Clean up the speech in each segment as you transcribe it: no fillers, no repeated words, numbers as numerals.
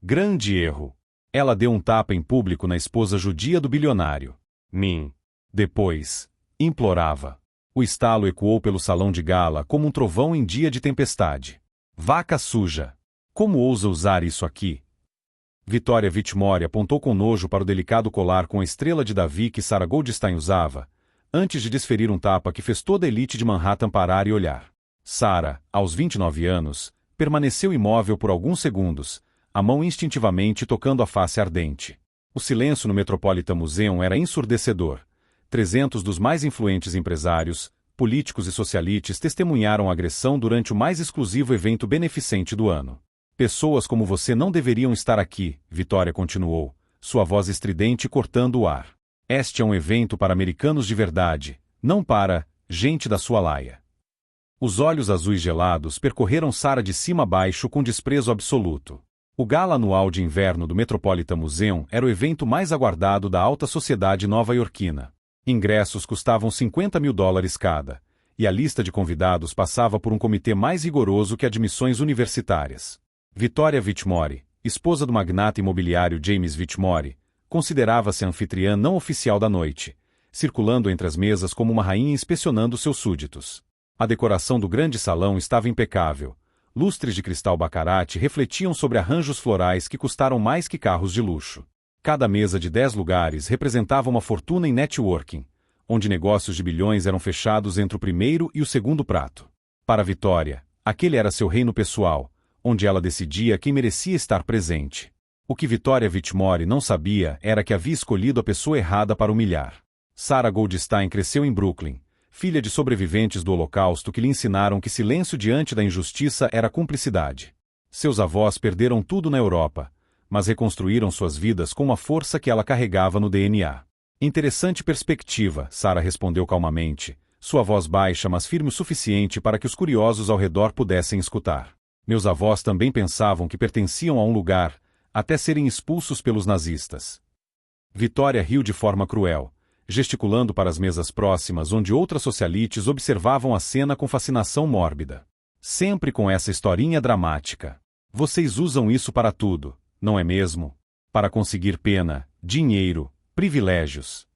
Grande erro. Ela deu um tapa em público na esposa judia do bilionário. Depois, implorava. O estalo ecoou pelo salão de gala como um trovão em dia de tempestade. Vaca suja. Como ousa usar isso aqui? Victoria Whitmore apontou com nojo para o delicado colar com a estrela de Davi que Sarah Goldstein usava, antes de desferir um tapa que fez toda a elite de Manhattan parar e olhar. Sarah, aos 29 anos, permaneceu imóvel por alguns segundos, a mão instintivamente tocando a face ardente. O silêncio no Metropolitan Museum era ensurdecedor. 300 dos mais influentes empresários, políticos e socialites testemunharam a agressão durante o mais exclusivo evento beneficente do ano. Pessoas como você não deveriam estar aqui, Victoria continuou, sua voz estridente cortando o ar. Este é um evento para americanos de verdade, não para gente da sua laia. Os olhos azuis gelados percorreram Sarah de cima a baixo com desprezo absoluto. O gala anual de inverno do Metropolitan Museum era o evento mais aguardado da alta sociedade nova-iorquina. Ingressos custavam $50.000 cada, e a lista de convidados passava por um comitê mais rigoroso que admissões universitárias. Victoria Whitmore, esposa do magnata imobiliário James Whitmore, considerava-se a anfitriã não oficial da noite, circulando entre as mesas como uma rainha inspecionando seus súditos. A decoração do grande salão estava impecável. Lustres de cristal baccarat refletiam sobre arranjos florais que custaram mais que carros de luxo. Cada mesa de 10 lugares representava uma fortuna em networking, onde negócios de bilhões eram fechados entre o primeiro e o segundo prato. Para Victoria, aquele era seu reino pessoal, onde ela decidia quem merecia estar presente. O que Victoria Whitmore não sabia era que havia escolhido a pessoa errada para humilhar. Sarah Goldstein cresceu em Brooklyn, filha de sobreviventes do Holocausto que lhe ensinaram que silêncio diante da injustiça era cumplicidade. Seus avós perderam tudo na Europa, mas reconstruíram suas vidas com uma força que ela carregava no DNA. Interessante perspectiva, Sarah respondeu calmamente, sua voz baixa mas firme o suficiente para que os curiosos ao redor pudessem escutar. Meus avós também pensavam que pertenciam a um lugar, até serem expulsos pelos nazistas. Victoria riu de forma cruel, gesticulando para as mesas próximas onde outras socialites observavam a cena com fascinação mórbida. Sempre com essa historinha dramática. Vocês usam isso para tudo, não é mesmo? Para conseguir pena, dinheiro, privilégios.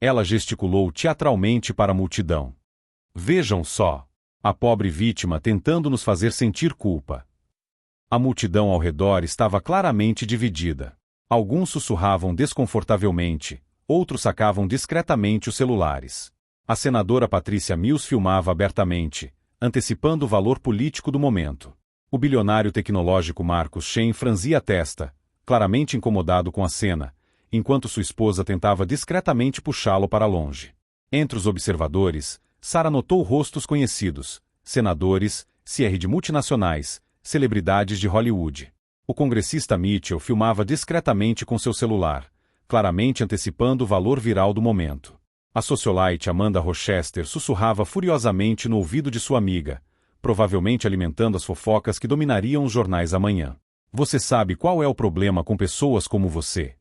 Ela gesticulou teatralmente para a multidão. Vejam só. A pobre vítima tentando nos fazer sentir culpa. A multidão ao redor estava claramente dividida. Alguns sussurravam desconfortavelmente, outros sacavam discretamente os celulares. A senadora Patrícia Mills filmava abertamente, antecipando o valor político do momento. O bilionário tecnológico Marcus Shen franzia a testa, claramente incomodado com a cena, enquanto sua esposa tentava discretamente puxá-lo para longe. Entre os observadores, Sarah notou rostos conhecidos, senadores, CR de multinacionais, celebridades de Hollywood. O congressista Mitchell filmava discretamente com seu celular, claramente antecipando o valor viral do momento. A socialite Amanda Rochester sussurrava furiosamente no ouvido de sua amiga, provavelmente alimentando as fofocas que dominariam os jornais amanhã. Você sabe qual é o problema com pessoas como você?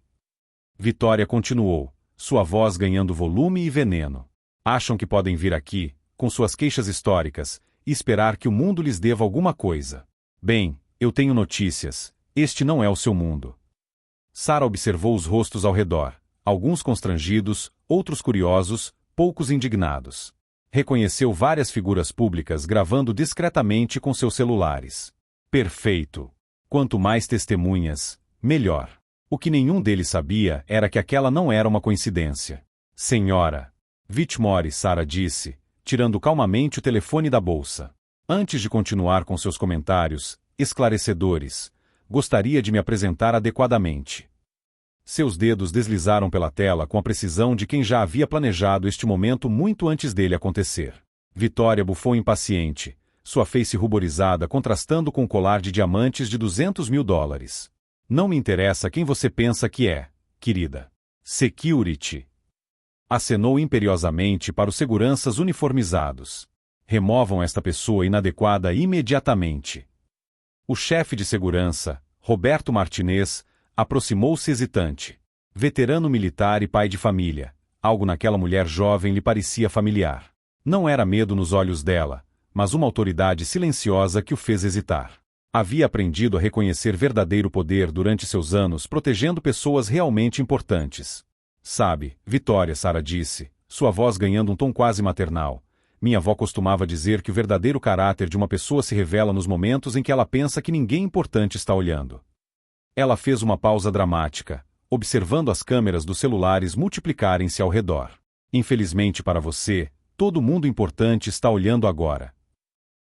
Victoria continuou, sua voz ganhando volume e veneno. Acham que podem vir aqui, com suas queixas históricas, e esperar que o mundo lhes deva alguma coisa. Bem, eu tenho notícias, este não é o seu mundo. Sarah observou os rostos ao redor, alguns constrangidos, outros curiosos, poucos indignados. Reconheceu várias figuras públicas gravando discretamente com seus celulares. Perfeito. Quanto mais testemunhas, melhor. O que nenhum deles sabia era que aquela não era uma coincidência. Senhora Whitmore, Sarah disse, tirando calmamente o telefone da bolsa. Antes de continuar com seus comentários, esclarecedores, gostaria de me apresentar adequadamente. Seus dedos deslizaram pela tela com a precisão de quem já havia planejado este momento muito antes dele acontecer. Victoria bufou impaciente, sua face ruborizada contrastando com o colar de diamantes de $200.000. Não me interessa quem você pensa que é, querida. Security. Acenou imperiosamente para os seguranças uniformizados. Removam esta pessoa inadequada imediatamente. O chefe de segurança, Roberto Martinez, aproximou-se hesitante. Veterano militar e pai de família, algo naquela mulher jovem lhe parecia familiar. Não era medo nos olhos dela, mas uma autoridade silenciosa que o fez hesitar. Havia aprendido a reconhecer verdadeiro poder durante seus anos protegendo pessoas realmente importantes. Sabe, Vitória, Sara disse, sua voz ganhando um tom quase maternal. Minha avó costumava dizer que o verdadeiro caráter de uma pessoa se revela nos momentos em que ela pensa que ninguém importante está olhando. Ela fez uma pausa dramática, observando as câmeras dos celulares multiplicarem-se ao redor. Infelizmente para você, todo mundo importante está olhando agora.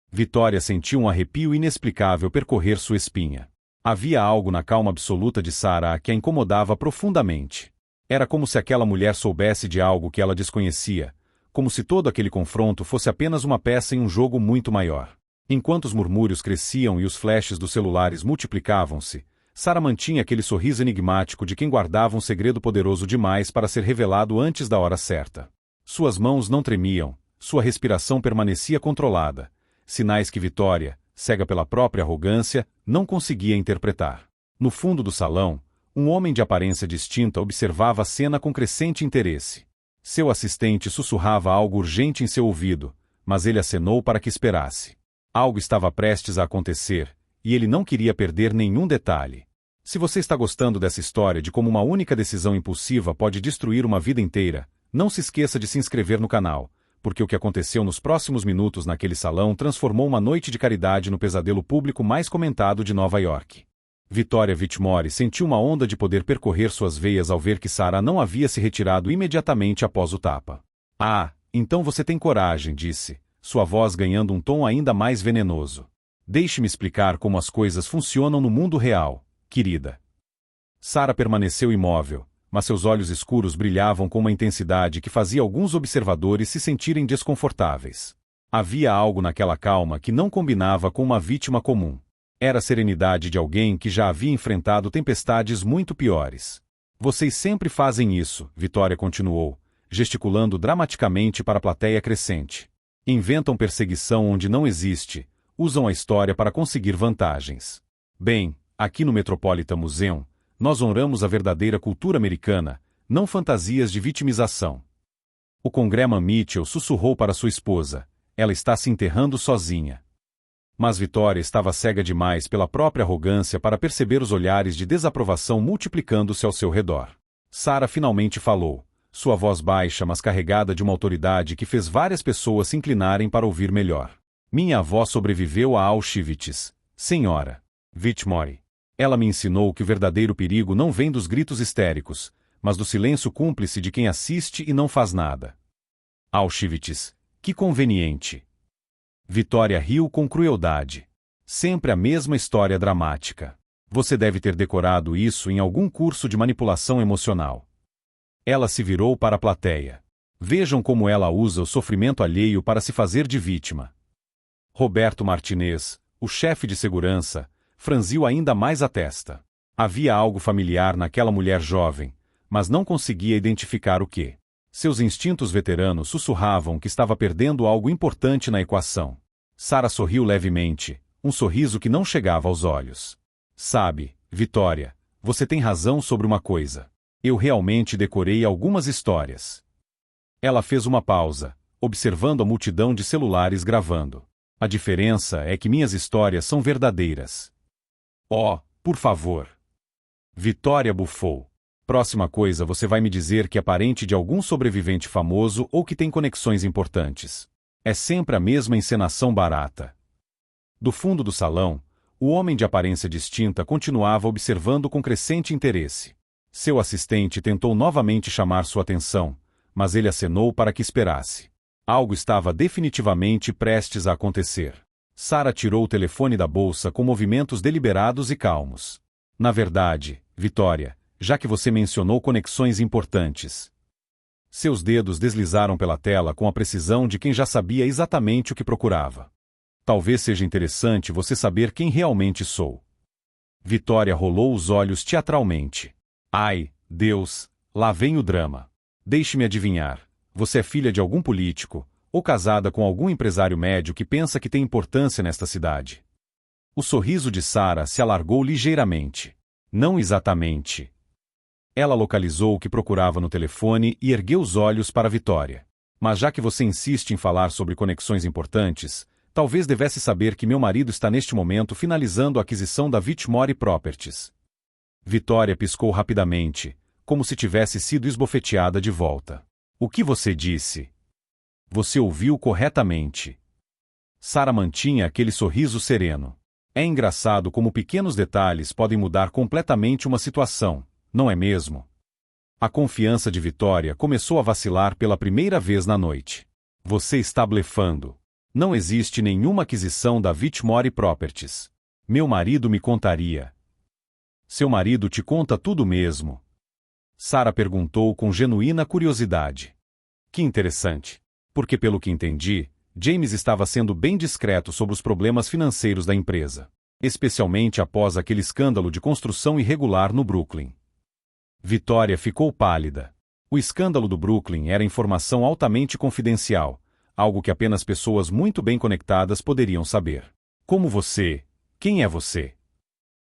Vitória sentiu um arrepio inexplicável percorrer sua espinha. Havia algo na calma absoluta de Sara que a incomodava profundamente. Era como se aquela mulher soubesse de algo que ela desconhecia, como se todo aquele confronto fosse apenas uma peça em um jogo muito maior. Enquanto os murmúrios cresciam e os flashes dos celulares multiplicavam-se, Sara mantinha aquele sorriso enigmático de quem guardava um segredo poderoso demais para ser revelado antes da hora certa. Suas mãos não tremiam, sua respiração permanecia controlada, sinais que Vitória, cega pela própria arrogância, não conseguia interpretar. No fundo do salão, um homem de aparência distinta observava a cena com crescente interesse. Seu assistente sussurrava algo urgente em seu ouvido, mas ele acenou para que esperasse. Algo estava prestes a acontecer, e ele não queria perder nenhum detalhe. Se você está gostando dessa história de como uma única decisão impulsiva pode destruir uma vida inteira, não se esqueça de se inscrever no canal, porque o que aconteceu nos próximos minutos naquele salão transformou uma noite de caridade no pesadelo público mais comentado de Nova York. Vitória Whitmore sentiu uma onda de poder percorrer suas veias ao ver que Sara não havia se retirado imediatamente após o tapa. Ah, então você tem coragem, disse, sua voz ganhando um tom ainda mais venenoso. Deixe-me explicar como as coisas funcionam no mundo real, querida. Sara permaneceu imóvel, mas seus olhos escuros brilhavam com uma intensidade que fazia alguns observadores se sentirem desconfortáveis. Havia algo naquela calma que não combinava com uma vítima comum. Era a serenidade de alguém que já havia enfrentado tempestades muito piores. Vocês sempre fazem isso, Vitória continuou, gesticulando dramaticamente para a plateia crescente. Inventam perseguição onde não existe, usam a história para conseguir vantagens. Bem, aqui no Metropolitan Museum, nós honramos a verdadeira cultura americana, não fantasias de vitimização. O Congressman Mitchell sussurrou para sua esposa, ela está se enterrando sozinha. Mas Vitória estava cega demais pela própria arrogância para perceber os olhares de desaprovação multiplicando-se ao seu redor. Sara finalmente falou, sua voz baixa mas carregada de uma autoridade que fez várias pessoas se inclinarem para ouvir melhor. Minha avó sobreviveu a Auschwitz, senhora Whitmore. Ela me ensinou que o verdadeiro perigo não vem dos gritos histéricos, mas do silêncio cúmplice de quem assiste e não faz nada. Auschwitz, que conveniente. Vitória riu com crueldade. Sempre a mesma história dramática. Você deve ter decorado isso em algum curso de manipulação emocional. Ela se virou para a plateia. Vejam como ela usa o sofrimento alheio para se fazer de vítima. Roberto Martinez, o chefe de segurança, franziu ainda mais a testa. Havia algo familiar naquela mulher jovem, mas não conseguia identificar o que. Seus instintos veteranos sussurravam que estava perdendo algo importante na equação. Sara sorriu levemente, um sorriso que não chegava aos olhos. Sabe, Vitória, você tem razão sobre uma coisa. Eu realmente decorei algumas histórias. Ela fez uma pausa, observando a multidão de celulares gravando. A diferença é que minhas histórias são verdadeiras. Oh, por favor. Vitória bufou. Próxima coisa você vai me dizer que é parente de algum sobrevivente famoso ou que tem conexões importantes. É sempre a mesma encenação barata. Do fundo do salão, o homem de aparência distinta continuava observando com crescente interesse. Seu assistente tentou novamente chamar sua atenção, mas ele acenou para que esperasse. Algo estava definitivamente prestes a acontecer. Sara tirou o telefone da bolsa com movimentos deliberados e calmos. Na verdade, Vitória, já que você mencionou conexões importantes. Seus dedos deslizaram pela tela com a precisão de quem já sabia exatamente o que procurava. Talvez seja interessante você saber quem realmente sou. Vitória rolou os olhos teatralmente. Ai, Deus, lá vem o drama. Deixe-me adivinhar, você é filha de algum político, ou casada com algum empresário médio que pensa que tem importância nesta cidade. O sorriso de Sara se alargou ligeiramente. Não exatamente. Ela localizou o que procurava no telefone e ergueu os olhos para Vitória. Mas já que você insiste em falar sobre conexões importantes, Talvez devesse saber que meu marido está neste momento finalizando a aquisição da Whitmore Properties. Vitória piscou rapidamente, como se tivesse sido esbofeteada de volta. O que você disse? Você ouviu corretamente. Sara mantinha aquele sorriso sereno. É engraçado como pequenos detalhes podem mudar completamente uma situação, não é mesmo? A confiança de Vitória começou a vacilar pela primeira vez na noite. Você está blefando. Não existe nenhuma aquisição da Whitmore Properties. Meu marido me contaria. Seu marido te conta tudo mesmo? Sara perguntou com genuína curiosidade. Que interessante. Porque pelo que entendi, James estava sendo bem discreto sobre os problemas financeiros da empresa. Especialmente após aquele escândalo de construção irregular no Brooklyn. Vitória ficou pálida. O escândalo do Brooklyn era informação altamente confidencial, algo que apenas pessoas muito bem conectadas poderiam saber. Como você? Quem é você?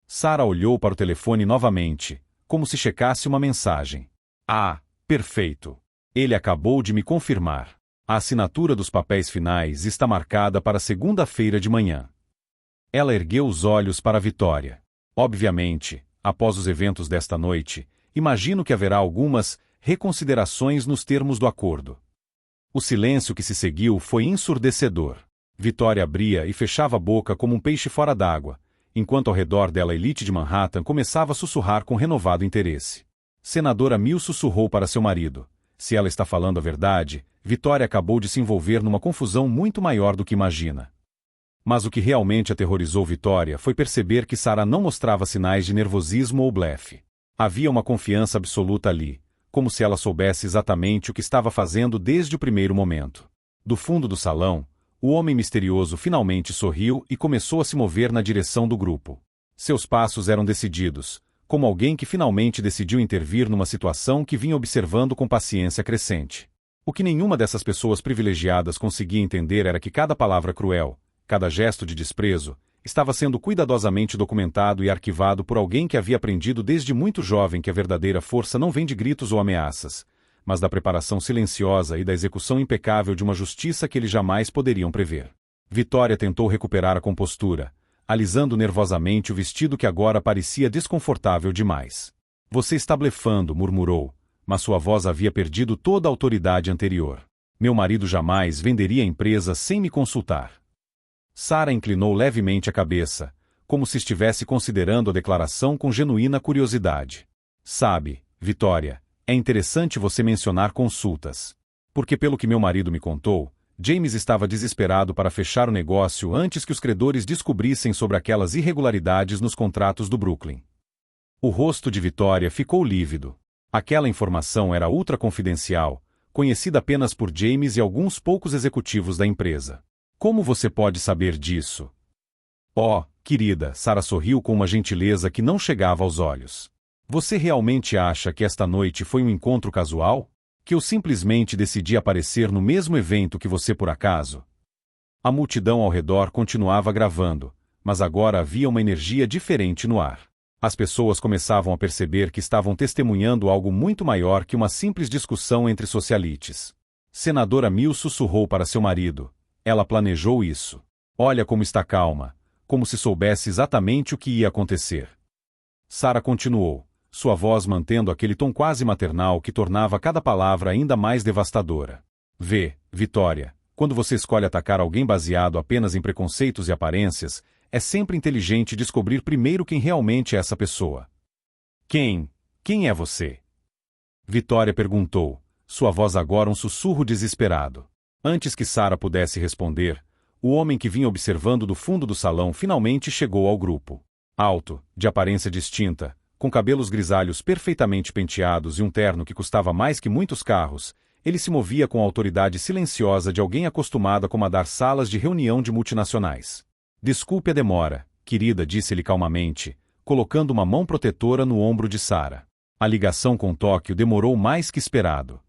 Sara olhou para o telefone novamente, como se checasse uma mensagem. Ah, perfeito. Ele acabou de me confirmar. A assinatura dos papéis finais está marcada para segunda-feira de manhã. Ela ergueu os olhos para Vitória. Obviamente, após os eventos desta noite, imagino que haverá algumas reconsiderações nos termos do acordo. O silêncio que se seguiu foi ensurdecedor. Vitória abria e fechava a boca como um peixe fora d'água, enquanto ao redor dela a elite de Manhattan começava a sussurrar com renovado interesse. Senadora Mill sussurrou para seu marido. Se ela está falando a verdade, Vitória acabou de se envolver numa confusão muito maior do que imagina. Mas o que realmente aterrorizou Vitória foi perceber que Sara não mostrava sinais de nervosismo ou blefe. Havia uma confiança absoluta ali, como se ela soubesse exatamente o que estava fazendo desde o primeiro momento. Do fundo do salão, o homem misterioso finalmente sorriu e começou a se mover na direção do grupo. Seus passos eram decididos, como alguém que finalmente decidiu intervir numa situação que vinha observando com paciência crescente. O que nenhuma dessas pessoas privilegiadas conseguia entender era que cada palavra cruel, cada gesto de desprezo, estava sendo cuidadosamente documentado e arquivado por alguém que havia aprendido desde muito jovem que a verdadeira força não vem de gritos ou ameaças, mas da preparação silenciosa e da execução impecável de uma justiça que eles jamais poderiam prever. Vitória tentou recuperar a compostura, alisando nervosamente o vestido que agora parecia desconfortável demais. Você está blefando, murmurou, mas sua voz havia perdido toda a autoridade anterior. Meu marido jamais venderia a empresa sem me consultar. Sara inclinou levemente a cabeça, como se estivesse considerando a declaração com genuína curiosidade. Sabe, Vitória, é interessante você mencionar consultas. Porque pelo que meu marido me contou, James estava desesperado para fechar o negócio antes que os credores descobrissem sobre aquelas irregularidades nos contratos do Brooklyn. O rosto de Vitória ficou lívido. Aquela informação era ultra confidencial, conhecida apenas por James e alguns poucos executivos da empresa. Como você pode saber disso? Oh, querida, Sara sorriu com uma gentileza que não chegava aos olhos. Você realmente acha que esta noite foi um encontro casual? Que eu simplesmente decidi aparecer no mesmo evento que você por acaso? A multidão ao redor continuava gravando, mas agora havia uma energia diferente no ar. As pessoas começavam a perceber que estavam testemunhando algo muito maior que uma simples discussão entre socialites. Senadora Mill sussurrou para seu marido. Ela planejou isso. Olha como está calma, como se soubesse exatamente o que ia acontecer. Sara continuou, sua voz mantendo aquele tom quase maternal que tornava cada palavra ainda mais devastadora. Vê, Vitória, quando você escolhe atacar alguém baseado apenas em preconceitos e aparências, é sempre inteligente descobrir primeiro quem realmente é essa pessoa. Quem é você? Vitória perguntou, sua voz agora um sussurro desesperado. Antes que Sara pudesse responder, o homem que vinha observando do fundo do salão finalmente chegou ao grupo. Alto, de aparência distinta, com cabelos grisalhos perfeitamente penteados e um terno que custava mais que muitos carros, ele se movia com a autoridade silenciosa de alguém acostumado a comandar salas de reunião de multinacionais. Desculpe a demora, querida, disse ele calmamente, colocando uma mão protetora no ombro de Sara. A ligação com Tóquio demorou mais que esperado.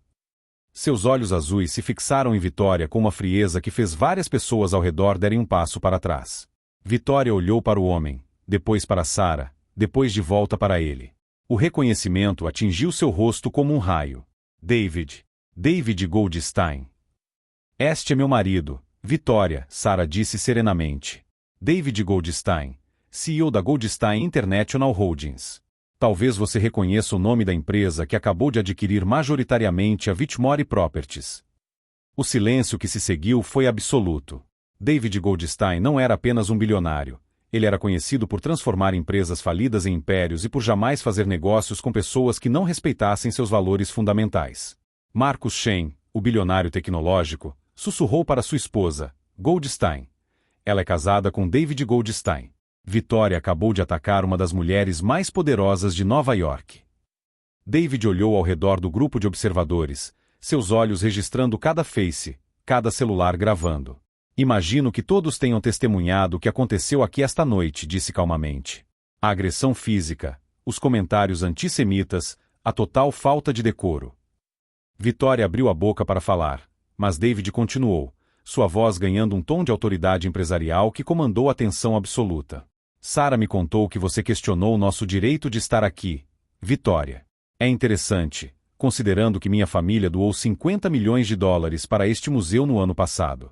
Seus olhos azuis se fixaram em Vitória com uma frieza que fez várias pessoas ao redor darem um passo para trás. Vitória olhou para o homem, depois para Sara, depois de volta para ele. O reconhecimento atingiu seu rosto como um raio. David Goldstein. Este é meu marido, Vitória, Sara disse serenamente. David Goldstein, CEO da Goldstein International Holdings. Talvez você reconheça o nome da empresa que acabou de adquirir majoritariamente a Whitmore Properties. O silêncio que se seguiu foi absoluto. David Goldstein não era apenas um bilionário. Ele era conhecido por transformar empresas falidas em impérios e por jamais fazer negócios com pessoas que não respeitassem seus valores fundamentais. Marcus Shen, o bilionário tecnológico, sussurrou para sua esposa, Goldstein. Ela é casada com David Goldstein. Vitória acabou de atacar uma das mulheres mais poderosas de Nova York. David olhou ao redor do grupo de observadores, seus olhos registrando cada face, cada celular gravando. Imagino que todos tenham testemunhado o que aconteceu aqui esta noite, disse calmamente. A agressão física, os comentários antissemitas, a total falta de decoro. Vitória abriu a boca para falar, mas David continuou, sua voz ganhando um tom de autoridade empresarial que comandou a atenção absoluta. Sara me contou que você questionou nosso direito de estar aqui, Vitória. É interessante, considerando que minha família doou 50 milhões de dólares para este museu no ano passado.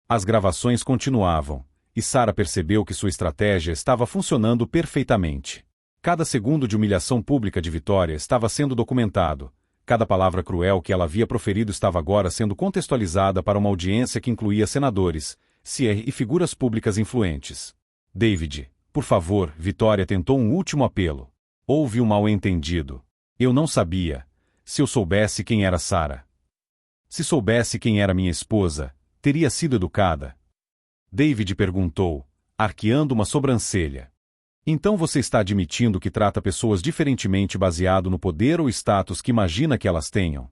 As gravações continuavam, e Sara percebeu que sua estratégia estava funcionando perfeitamente. Cada segundo de humilhação pública de Vitória estava sendo documentado, cada palavra cruel que ela havia proferido estava agora sendo contextualizada para uma audiência que incluía senadores, CR e figuras públicas influentes. David, por favor, Vitória tentou um último apelo. Houve um mal-entendido. Eu não sabia. Se eu soubesse quem era Sara. Se soubesse quem era minha esposa, teria sido educada. David perguntou, arqueando uma sobrancelha. Então você está admitindo que trata pessoas diferentemente baseado no poder ou status que imagina que elas tenham?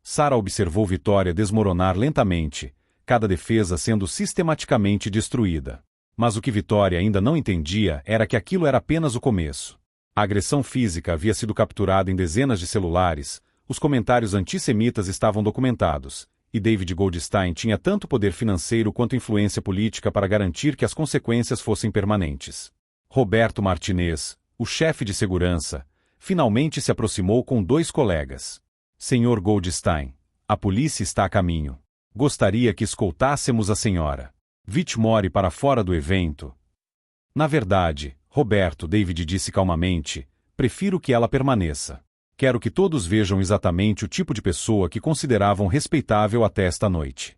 Sara observou Vitória desmoronar lentamente, cada defesa sendo sistematicamente destruída. Mas o que Vitória ainda não entendia era que aquilo era apenas o começo. A agressão física havia sido capturada em dezenas de celulares, os comentários antissemitas estavam documentados, e David Goldstein tinha tanto poder financeiro quanto influência política para garantir que as consequências fossem permanentes. Roberto Martinez, o chefe de segurança, finalmente se aproximou com 2 colegas. Senhor Goldstein, a polícia está a caminho. Gostaria que escoltássemos a senhora Whitmore para fora do evento. Na verdade, Roberto, David disse calmamente, prefiro que ela permaneça. Quero que todos vejam exatamente o tipo de pessoa que consideravam respeitável até esta noite.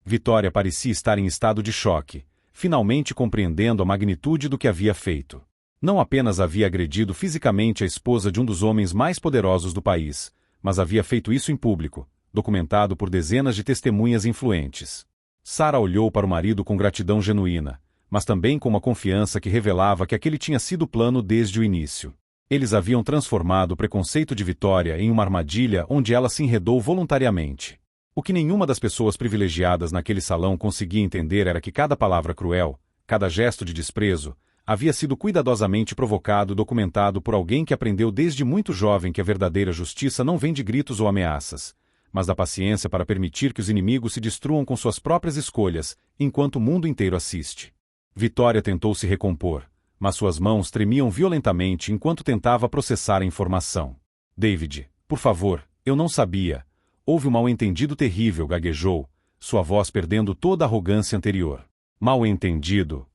Vitória parecia estar em estado de choque, finalmente compreendendo a magnitude do que havia feito. Não apenas havia agredido fisicamente a esposa de um dos homens mais poderosos do país, mas havia feito isso em público, documentado por dezenas de testemunhas influentes. Sara olhou para o marido com gratidão genuína, mas também com uma confiança que revelava que aquele tinha sido o plano desde o início. Eles haviam transformado o preconceito de Vitória em uma armadilha onde ela se enredou voluntariamente. O que nenhuma das pessoas privilegiadas naquele salão conseguia entender era que cada palavra cruel, cada gesto de desprezo, havia sido cuidadosamente provocado e documentado por alguém que aprendeu desde muito jovem que a verdadeira justiça não vem de gritos ou ameaças, mas da paciência para permitir que os inimigos se destruam com suas próprias escolhas, enquanto o mundo inteiro assiste. Vitória tentou se recompor, mas suas mãos tremiam violentamente enquanto tentava processar a informação. David, por favor, eu não sabia. Houve um mal-entendido terrível, gaguejou, sua voz perdendo toda a arrogância anterior. Mal-entendido?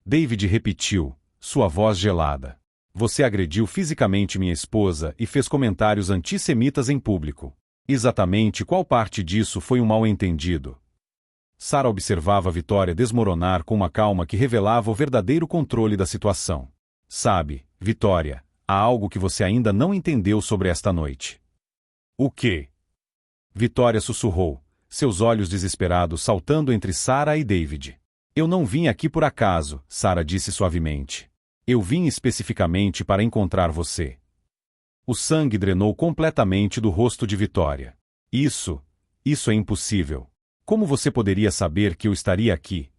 David repetiu, sua voz gelada. Você agrediu fisicamente minha esposa e fez comentários antissemitas em público. Exatamente qual parte disso foi um mal-entendido? Sara observava a Vitória desmoronar com uma calma que revelava o verdadeiro controle da situação. Sabe, Vitória, há algo que você ainda não entendeu sobre esta noite. O quê? Vitória sussurrou, seus olhos desesperados saltando entre Sara e David. Eu não vim aqui por acaso, Sara disse suavemente. Eu vim especificamente para encontrar você. O sangue drenou completamente do rosto de Vitória. Isso é impossível. Como você poderia saber que eu estaria aqui?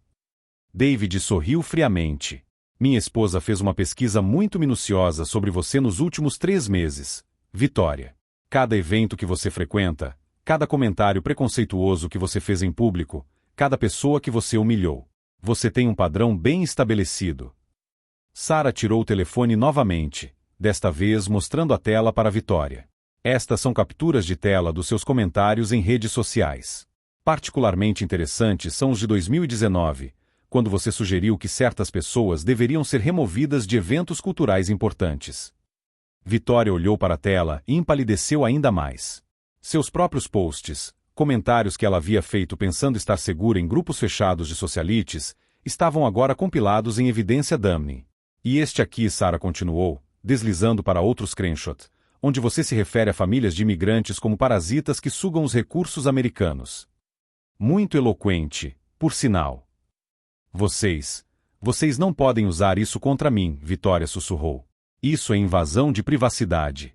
David sorriu friamente. Minha esposa fez uma pesquisa muito minuciosa sobre você nos últimos 3 meses, Vitória. Cada evento que você frequenta, cada comentário preconceituoso que você fez em público, cada pessoa que você humilhou. Você tem um padrão bem estabelecido. Sara tirou o telefone novamente, desta vez mostrando a tela para Vitória. Estas são capturas de tela dos seus comentários em redes sociais. Particularmente interessantes são os de 2019, quando você sugeriu que certas pessoas deveriam ser removidas de eventos culturais importantes. Vitória olhou para a tela e empalideceu ainda mais. Seus próprios posts, comentários que ela havia feito pensando estar segura em grupos fechados de socialites, estavam agora compilados em evidência dummy. E este aqui, Sarah continuou, deslizando para outro screenshot, onde você se refere a famílias de imigrantes como parasitas que sugam os recursos americanos. Muito eloquente, por sinal. Vocês não podem usar isso contra mim, Vitória sussurrou. Isso é invasão de privacidade.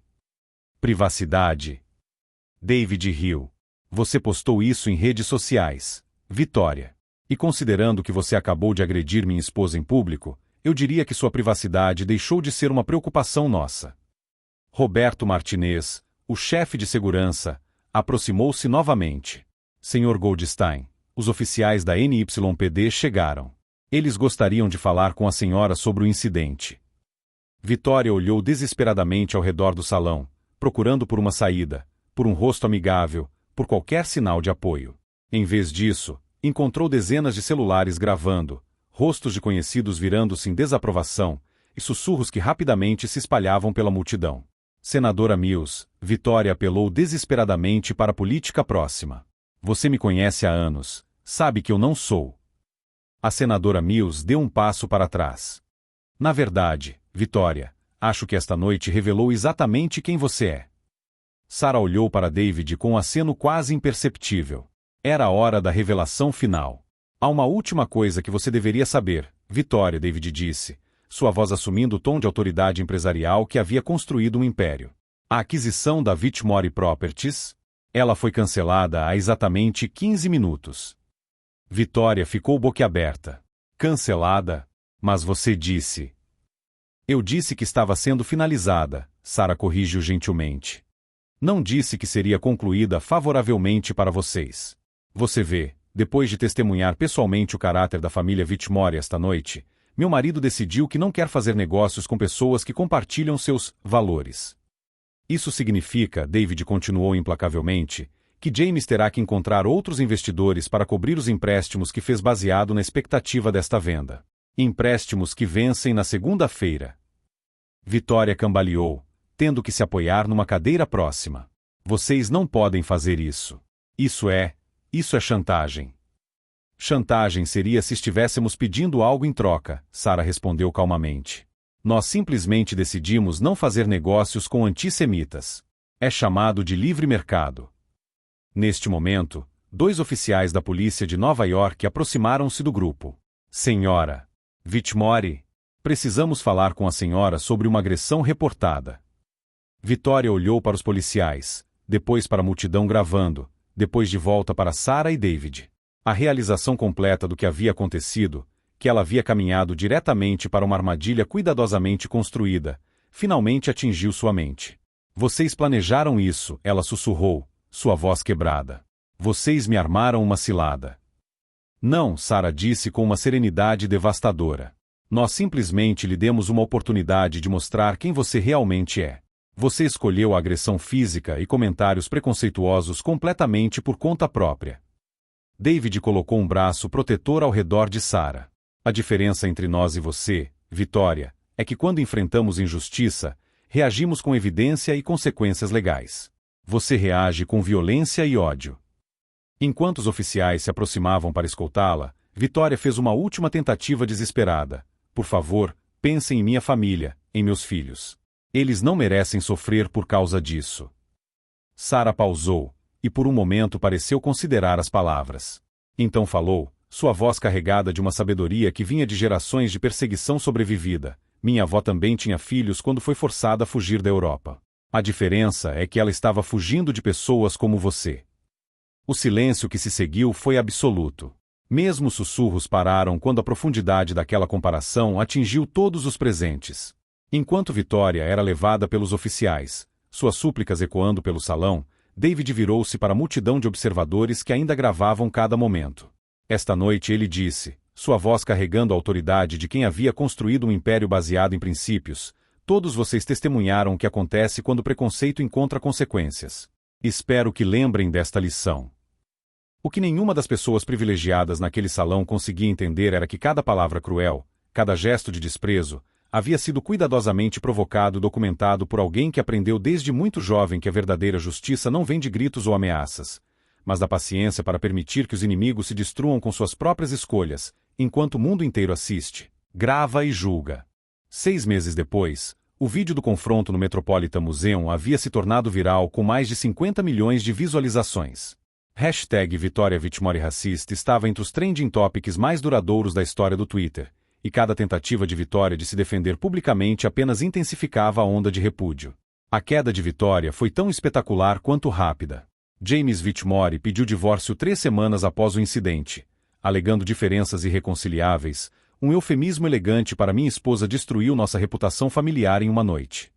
Privacidade? David riu. Você postou isso em redes sociais, Vitória. E considerando que você acabou de agredir minha esposa em público, eu diria que sua privacidade deixou de ser uma preocupação nossa. Roberto Martinez, o chefe de segurança, aproximou-se novamente. Senhor Goldstein, os oficiais da NYPD chegaram. Eles gostariam de falar com a senhora sobre o incidente. Vitória olhou desesperadamente ao redor do salão, procurando por uma saída, por um rosto amigável, por qualquer sinal de apoio. Em vez disso, encontrou dezenas de celulares gravando, rostos de conhecidos virando-se em desaprovação, e sussurros que rapidamente se espalhavam pela multidão. Senadora Mills, Vitória apelou desesperadamente para a política próxima. Você me conhece há anos, sabe que eu não sou. A senadora Mills deu um passo para trás. Na verdade, Vitória, acho que esta noite revelou exatamente quem você é. Sarah olhou para David com um aceno quase imperceptível. Era a hora da revelação final. Há uma última coisa que você deveria saber, Vitória, David disse, sua voz assumindo o tom de autoridade empresarial que havia construído um império. A aquisição da Whitmore Properties, ela foi cancelada há exatamente 15 minutos. Vitória ficou boquiaberta. Cancelada? Mas você disse. Eu disse que estava sendo finalizada, Sarah corrigiu gentilmente. Não disse que seria concluída favoravelmente para vocês. Você vê, depois de testemunhar pessoalmente o caráter da família Whitmore esta noite, meu marido decidiu que não quer fazer negócios com pessoas que compartilham seus valores. Isso significa, David continuou implacavelmente, que James terá que encontrar outros investidores para cobrir os empréstimos que fez baseado na expectativa desta venda. Empréstimos que vencem na segunda-feira. Vitória cambaleou, tendo que se apoiar numa cadeira próxima. Vocês não podem fazer isso. Isso é chantagem. Chantagem seria se estivéssemos pedindo algo em troca, Sarah respondeu calmamente. Nós simplesmente decidimos não fazer negócios com antissemitas. É chamado de livre mercado. Neste momento, 2 oficiais da polícia de Nova York aproximaram-se do grupo. Senhora Whitmore, precisamos falar com a senhora sobre uma agressão reportada. Vitória olhou para os policiais, depois para a multidão gravando, depois de volta para Sarah e David. A realização completa do que havia acontecido, que ela havia caminhado diretamente para uma armadilha cuidadosamente construída, finalmente atingiu sua mente. Vocês planejaram isso, ela sussurrou, sua voz quebrada. Vocês me armaram uma cilada. Não, Sarah disse com uma serenidade devastadora. Nós simplesmente lhe demos uma oportunidade de mostrar quem você realmente é. Você escolheu a agressão física e comentários preconceituosos completamente por conta própria. David colocou um braço protetor ao redor de Sarah. A diferença entre nós e você, Vitória, é que quando enfrentamos injustiça, reagimos com evidência e consequências legais. Você reage com violência e ódio. Enquanto os oficiais se aproximavam para escoltá-la, Vitória fez uma última tentativa desesperada. Por favor, pensem em minha família, em meus filhos. Eles não merecem sofrer por causa disso. Sarah pausou, e por um momento pareceu considerar as palavras. Então falou, sua voz carregada de uma sabedoria que vinha de gerações de perseguição sobrevivida. Minha avó também tinha filhos quando foi forçada a fugir da Europa. A diferença é que ela estava fugindo de pessoas como você. O silêncio que se seguiu foi absoluto. Mesmo os sussurros pararam quando a profundidade daquela comparação atingiu todos os presentes. Enquanto Vitória era levada pelos oficiais, suas súplicas ecoando pelo salão, David virou-se para a multidão de observadores que ainda gravavam cada momento. Esta noite ele disse, sua voz carregando a autoridade de quem havia construído um império baseado em princípios, todos vocês testemunharam o que acontece quando o preconceito encontra consequências. Espero que lembrem desta lição. O que nenhuma das pessoas privilegiadas naquele salão conseguia entender era que cada palavra cruel, cada gesto de desprezo, havia sido cuidadosamente provocado e documentado por alguém que aprendeu desde muito jovem que a verdadeira justiça não vem de gritos ou ameaças, mas da paciência para permitir que os inimigos se destruam com suas próprias escolhas, enquanto o mundo inteiro assiste, grava e julga. 6 meses depois, o vídeo do confronto no Metropolitan Museum havia se tornado viral com mais de 50 milhões de visualizações. #Vitória Vitmore Racista estava entre os trending topics mais duradouros da história do Twitter, e cada tentativa de Vitória de se defender publicamente apenas intensificava a onda de repúdio. A queda de Vitória foi tão espetacular quanto rápida. James Vitmore pediu divórcio 3 semanas após o incidente, alegando diferenças irreconciliáveis, um eufemismo elegante para minha esposa destruiu nossa reputação familiar em uma noite.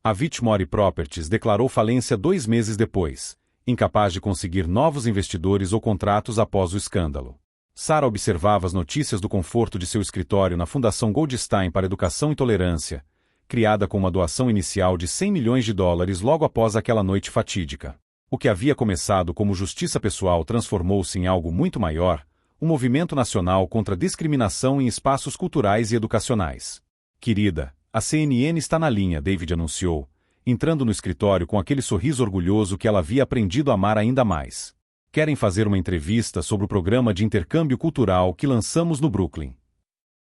A Vitmore Properties declarou falência 2 meses depois, incapaz de conseguir novos investidores ou contratos após o escândalo. Sarah observava as notícias do conforto de seu escritório na Fundação Goldstein para Educação e Tolerância, criada com uma doação inicial de $100 milhões logo após aquela noite fatídica. O que havia começado como justiça pessoal transformou-se em algo muito maior, um movimento nacional contra a discriminação em espaços culturais e educacionais. Querida, a CNN está na linha, David anunciou, entrando no escritório com aquele sorriso orgulhoso que ela havia aprendido a amar ainda mais. Querem fazer uma entrevista sobre o programa de intercâmbio cultural que lançamos no Brooklyn.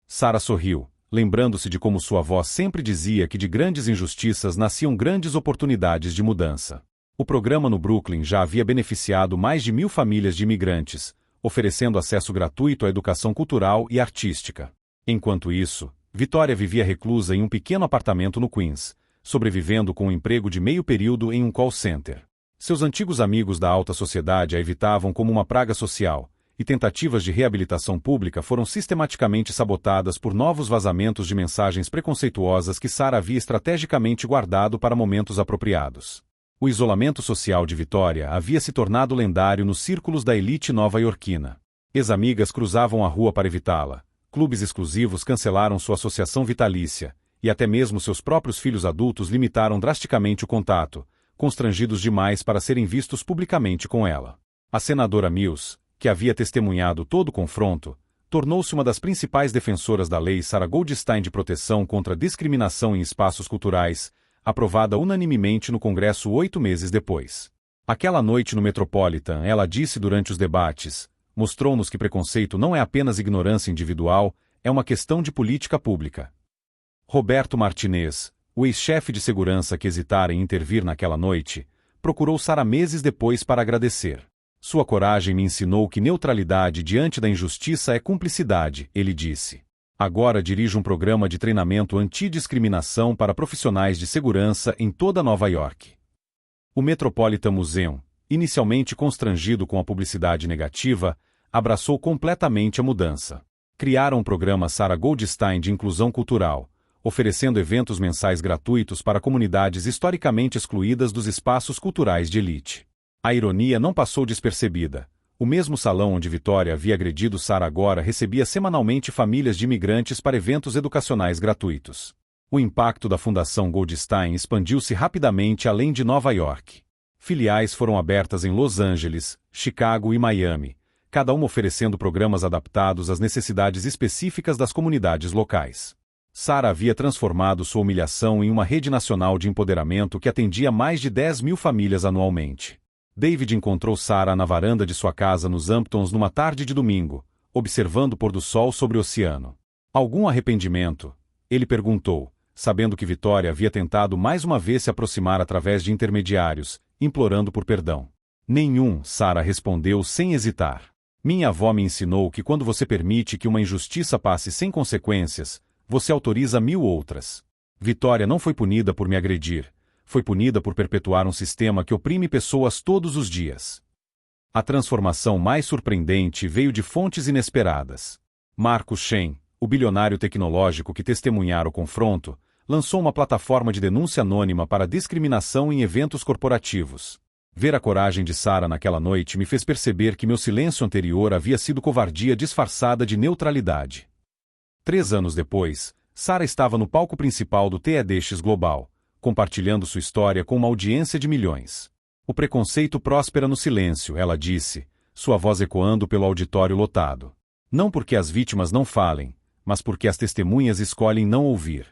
Sarah sorriu, lembrando-se de como sua avó sempre dizia que de grandes injustiças nasciam grandes oportunidades de mudança. O programa no Brooklyn já havia beneficiado mais de 1.000 famílias de imigrantes, oferecendo acesso gratuito à educação cultural e artística. Enquanto isso, Vitória vivia reclusa em um pequeno apartamento no Queens, sobrevivendo com um emprego de meio período em um call center. Seus antigos amigos da alta sociedade a evitavam como uma praga social, e tentativas de reabilitação pública foram sistematicamente sabotadas por novos vazamentos de mensagens preconceituosas que Sarah havia estrategicamente guardado para momentos apropriados. O isolamento social de Vitória havia se tornado lendário nos círculos da elite nova-iorquina. Ex-amigas cruzavam a rua para evitá-la, clubes exclusivos cancelaram sua associação vitalícia, e até mesmo seus próprios filhos adultos limitaram drasticamente o contato, constrangidos demais para serem vistos publicamente com ela. A senadora Mills, que havia testemunhado todo o confronto, tornou-se uma das principais defensoras da lei Sarah Goldstein de proteção contra a discriminação em espaços culturais, aprovada unanimemente no Congresso 8 meses depois. Aquela noite no Metropolitan, ela disse durante os debates, mostrou-nos que preconceito não é apenas ignorância individual, é uma questão de política pública. Roberto Martinez, o ex-chefe de segurança que hesitara em intervir naquela noite, procurou Sarah meses depois para agradecer. Sua coragem me ensinou que neutralidade diante da injustiça é cumplicidade, ele disse. Agora dirijo um programa de treinamento antidiscriminação para profissionais de segurança em toda Nova York. O Metropolitan Museum, inicialmente constrangido com a publicidade negativa, abraçou completamente a mudança. Criaram um programa Sarah Goldstein de inclusão cultural, oferecendo eventos mensais gratuitos para comunidades historicamente excluídas dos espaços culturais de elite. A ironia não passou despercebida. O mesmo salão onde Vitória havia agredido Sarah agora recebia semanalmente famílias de imigrantes para eventos educacionais gratuitos. O impacto da Fundação Goldstein expandiu-se rapidamente além de Nova York. Filiais foram abertas em Los Angeles, Chicago e Miami, cada uma oferecendo programas adaptados às necessidades específicas das comunidades locais. Sarah havia transformado sua humilhação em uma rede nacional de empoderamento que atendia mais de 10.000 famílias anualmente. David encontrou Sarah na varanda de sua casa nos Hamptons numa tarde de domingo, observando o pôr do sol sobre o oceano. Algum arrependimento? Ele perguntou, sabendo que Vitória havia tentado mais uma vez se aproximar através de intermediários, implorando por perdão. Nenhum, Sarah respondeu sem hesitar. Minha avó me ensinou que quando você permite que uma injustiça passe sem consequências, você autoriza 1.000 outras. Vitória não foi punida por me agredir, foi punida por perpetuar um sistema que oprime pessoas todos os dias. A transformação mais surpreendente veio de fontes inesperadas. Marcus Shen, o bilionário tecnológico que testemunhara o confronto, lançou uma plataforma de denúncia anônima para discriminação em eventos corporativos. Ver a coragem de Sarah naquela noite me fez perceber que meu silêncio anterior havia sido covardia disfarçada de neutralidade. 3 anos depois, Sarah estava no palco principal do TEDx Global, compartilhando sua história com uma audiência de milhões. O preconceito próspera no silêncio, ela disse, sua voz ecoando pelo auditório lotado. Não porque as vítimas não falem, mas porque as testemunhas escolhem não ouvir.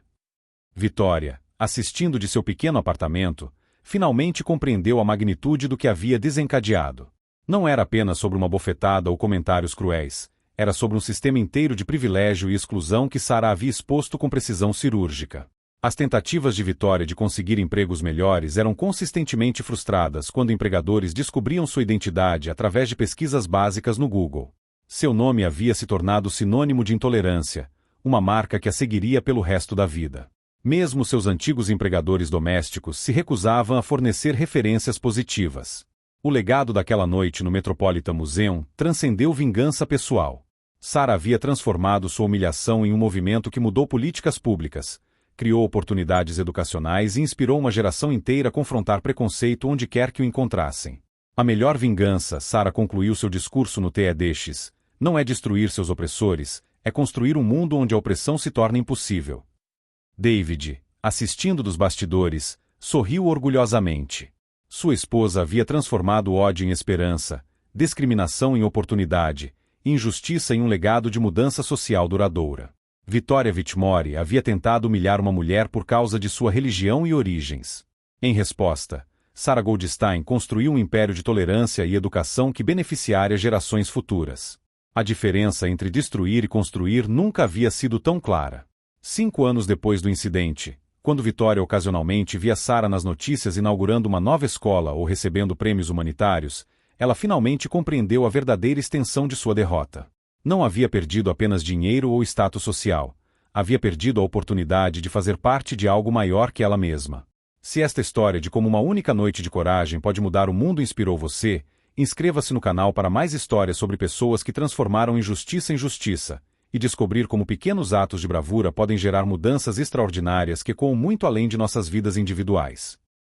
Vitória, assistindo de seu pequeno apartamento, finalmente compreendeu a magnitude do que havia desencadeado. Não era apenas sobre uma bofetada ou comentários cruéis, era sobre um sistema inteiro de privilégio e exclusão que Sarah havia exposto com precisão cirúrgica. As tentativas de Vitória de conseguir empregos melhores eram consistentemente frustradas quando empregadores descobriam sua identidade através de pesquisas básicas no Google. Seu nome havia se tornado sinônimo de intolerância, uma marca que a seguiria pelo resto da vida. Mesmo seus antigos empregadores domésticos se recusavam a fornecer referências positivas. O legado daquela noite no Metropolitan Museum transcendeu vingança pessoal. Sarah havia transformado sua humilhação em um movimento que mudou políticas públicas, criou oportunidades educacionais e inspirou uma geração inteira a confrontar preconceito onde quer que o encontrassem. A melhor vingança, Sarah concluiu seu discurso no TEDx, não é destruir seus opressores, é construir um mundo onde a opressão se torna impossível. David, assistindo dos bastidores, sorriu orgulhosamente. Sua esposa havia transformado o ódio em esperança, discriminação em oportunidade, injustiça em um legado de mudança social duradoura. Victoria Whitmore havia tentado humilhar uma mulher por causa de sua religião e origens. Em resposta, Sarah Goldstein construiu um império de tolerância e educação que beneficiaria gerações futuras. A diferença entre destruir e construir nunca havia sido tão clara. 5 anos depois do incidente, quando Victoria ocasionalmente via Sarah nas notícias inaugurando uma nova escola ou recebendo prêmios humanitários, ela finalmente compreendeu a verdadeira extensão de sua derrota. Não havia perdido apenas dinheiro ou status social, havia perdido a oportunidade de fazer parte de algo maior que ela mesma. Se esta história de como uma única noite de coragem pode mudar o mundo inspirou você, inscreva-se no canal para mais histórias sobre pessoas que transformaram injustiça em justiça, e descobrir como pequenos atos de bravura podem gerar mudanças extraordinárias que ecoam muito além de nossas vidas individuais.